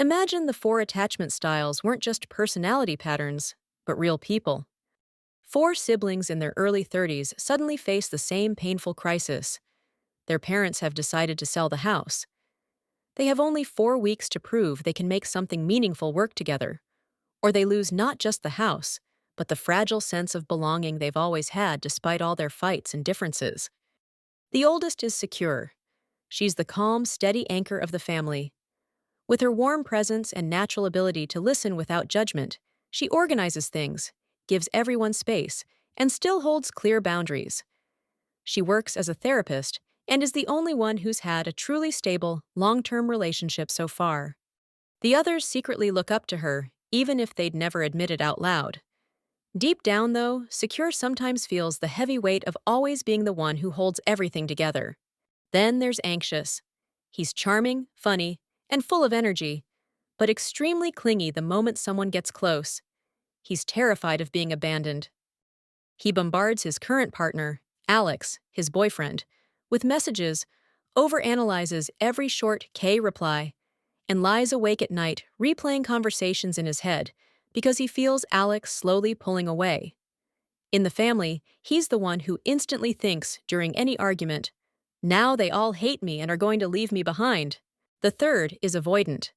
Imagine the four attachment styles weren't just personality patterns, but real people. Four siblings in their early 30s suddenly face the same painful crisis. Their parents have decided to sell the house. They have only 4 weeks to prove they can make something meaningful work together, or they lose not just the house, but the fragile sense of belonging they've always had despite all their fights and differences. The oldest is secure. She's the calm, steady anchor of the family. With her warm presence and natural ability to listen without judgment, she organizes things, gives everyone space, and still holds clear boundaries. She works as a therapist and is the only one who's had a truly stable, long-term relationship so far. The others secretly look up to her, even if they'd never admit it out loud. Deep down, though, Secure sometimes feels the heavy weight of always being the one who holds everything together. Then there's Anxious. He's charming, funny, and full of energy, but extremely clingy the moment someone gets close. He's terrified of being abandoned. He bombards his current partner, Alex, his boyfriend, with messages, overanalyzes every short K reply, and lies awake at night replaying conversations in his head because he feels Alex slowly pulling away. In the family, he's the one who instantly thinks during any argument, "Now they all hate me and are going to leave me behind." The third is Avoidant.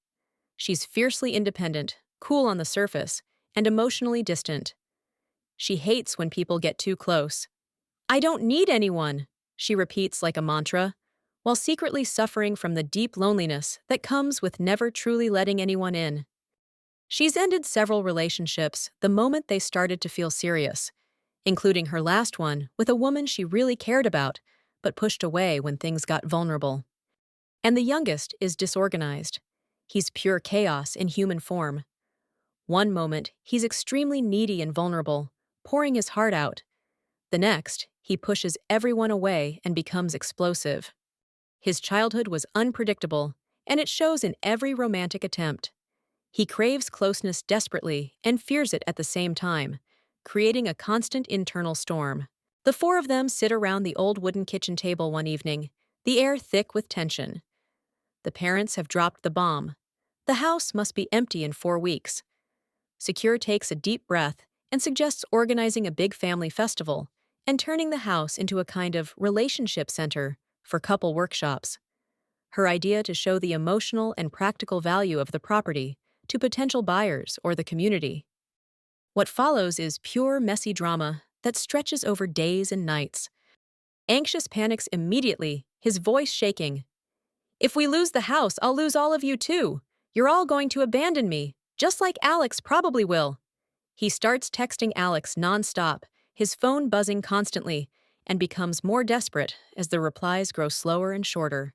She's fiercely independent, cool on the surface, and emotionally distant. She hates when people get too close. "I don't need anyone," she repeats like a mantra, while secretly suffering from the deep loneliness that comes with never truly letting anyone in. She's ended several relationships the moment they started to feel serious, including her last one with a woman she really cared about, but pushed away when things got vulnerable. And the youngest is Disorganized. He's pure chaos in human form. One moment, he's extremely needy and vulnerable, pouring his heart out. The next, he pushes everyone away and becomes explosive. His childhood was unpredictable, and it shows in every romantic attempt. He craves closeness desperately and fears it at the same time, creating a constant internal storm. The four of them sit around the old wooden kitchen table one evening, the air thick with tension. The parents have dropped the bomb. The house must be empty in 4 weeks. Secure takes a deep breath and suggests organizing a big family festival and turning the house into a kind of relationship center for couple workshops. Her idea to show the emotional and practical value of the property to potential buyers or the community. What follows is pure, messy drama that stretches over days and nights. Anxious panics immediately, his voice shaking. "If we lose the house, I'll lose all of you too. You're all going to abandon me, just like Alex probably will." He starts texting Alex nonstop, his phone buzzing constantly, and becomes more desperate as the replies grow slower and shorter.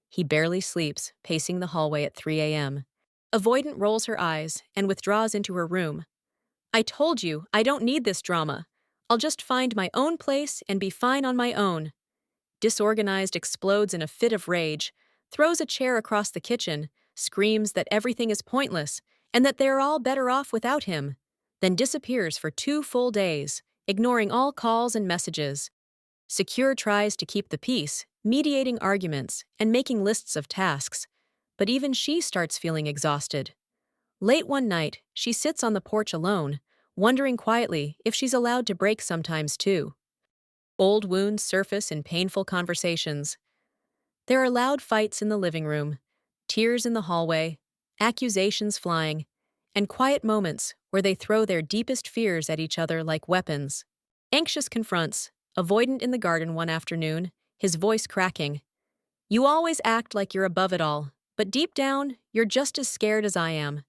He barely sleeps, pacing the hallway at 3 a.m. Avoidant rolls her eyes and withdraws into her room. "I told you, I don't need this drama. I'll just find my own place and be fine on my own." Disorganized explodes in a fit of rage, throws a chair across the kitchen, screams that everything is pointless and that they're all better off without him, then disappears for 2 full days, ignoring all calls and messages. Secure tries to keep the peace, mediating arguments and making lists of tasks, but even she starts feeling exhausted. Late one night, she sits on the porch alone, wondering quietly if she's allowed to break sometimes too. Old wounds surface in painful conversations. There are loud fights in the living room, tears in the hallway, accusations flying, and quiet moments where they throw their deepest fears at each other like weapons. Anxious confronts, Avoidant in the garden one afternoon, his voice cracking. "You always act like you're above it all, but deep down, you're just as scared as I am.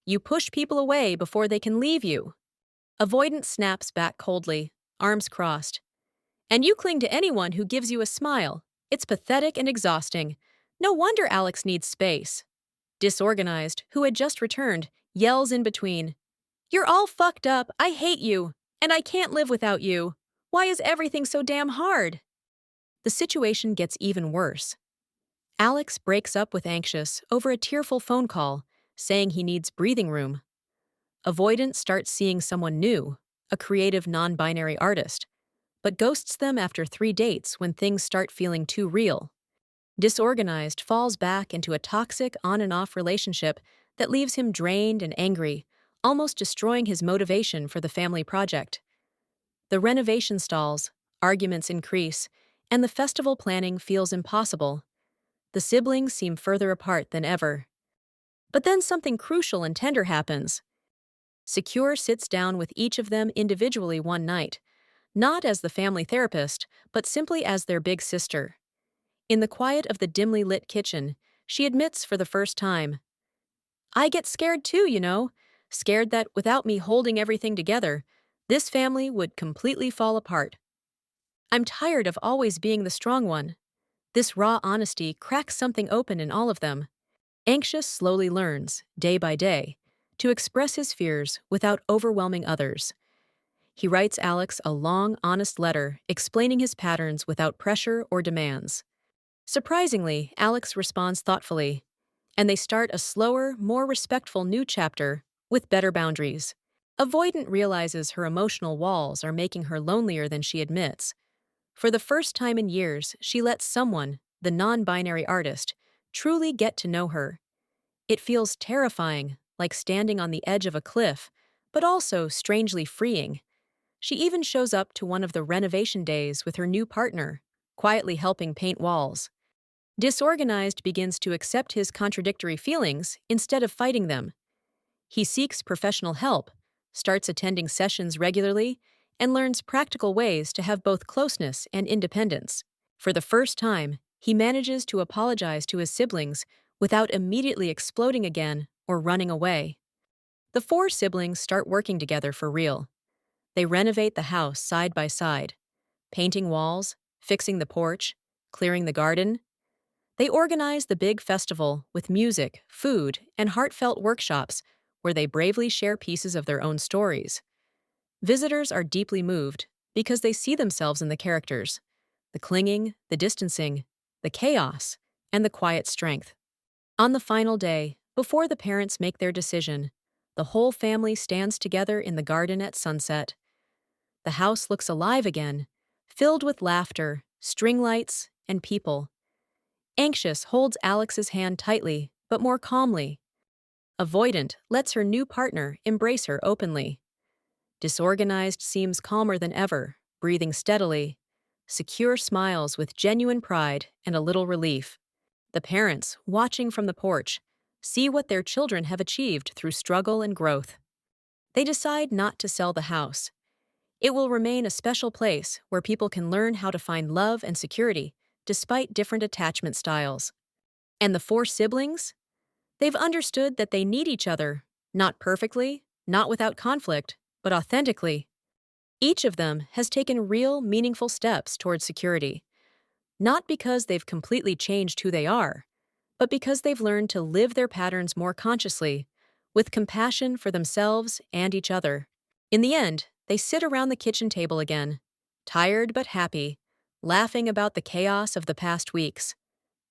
You push people away before they can leave you." Avoidant snaps back coldly, arms crossed. "And you cling to anyone who gives you a smile. It's pathetic and exhausting. No wonder Alex needs space." Disorganized, who had just returned, yells in between. "You're all fucked up, I hate you, and I can't live without you. Why is everything so damn hard?" The situation gets even worse. Alex breaks up with Anxious over a tearful phone call, saying he needs breathing room. Avoidant starts seeing someone new, a creative non-binary artist, but ghosts them after 3 dates when things start feeling too real. Disorganized falls back into a toxic on-and-off relationship that leaves him drained and angry, almost destroying his motivation for the family project. The renovation stalls, arguments increase, and the festival planning feels impossible. The siblings seem further apart than ever. But then something crucial and tender happens. Secure sits down with each of them individually one night, not as the family therapist, but simply as their big sister. In the quiet of the dimly lit kitchen, she admits for the first time, "I get scared too, scared that without me holding everything together, this family would completely fall apart. I'm tired of always being the strong one." This raw honesty cracks something open in all of them. Anxious slowly learns, day by day, to express his fears without overwhelming others. He writes Alex a long, honest letter explaining his patterns without pressure or demands. Surprisingly, Alex responds thoughtfully, and they start a slower, more respectful new chapter with better boundaries. Avoidant realizes her emotional walls are making her lonelier than she admits. For the first time in years, she lets someone, the non-binary artist, truly get to know her. It feels terrifying, like standing on the edge of a cliff, but also strangely freeing. She even shows up to one of the renovation days with her new partner, quietly helping paint walls. Disorganized begins to accept his contradictory feelings instead of fighting them. He seeks professional help, starts attending sessions regularly, and learns practical ways to have both closeness and independence. For the first time, he manages to apologize to his siblings without immediately exploding again or running away. The four siblings start working together for real. They renovate the house side by side, painting walls, fixing the porch, clearing the garden. They organize the big festival with music, food, and heartfelt workshops where they bravely share pieces of their own stories. Visitors are deeply moved because they see themselves in the characters, the clinging, the distancing, the chaos, and the quiet strength. On the final day, before the parents make their decision, the whole family stands together in the garden at sunset. The house looks alive again, filled with laughter, string lights, and people. Anxious holds Alex's hand tightly, but more calmly. Avoidant lets her new partner embrace her openly. Disorganized seems calmer than ever, breathing steadily. Secure smiles with genuine pride and a little relief. The parents, watching from the porch, see what their children have achieved through struggle and growth. They decide not to sell the house. It will remain a special place where people can learn how to find love and security despite different attachment styles. And the four siblings? They've understood that they need each other, not perfectly, not without conflict, but authentically. Each of them has taken real, meaningful steps towards security, not because they've completely changed who they are, but because they've learned to live their patterns more consciously, with compassion for themselves and each other. In the end, they sit around the kitchen table again, tired but happy, laughing about the chaos of the past weeks.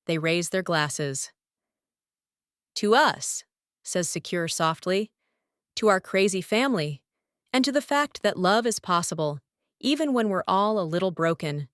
They raise their glasses. "To us," says Secure softly, "to our crazy family, and to the fact that love is possible, even when we're all a little broken."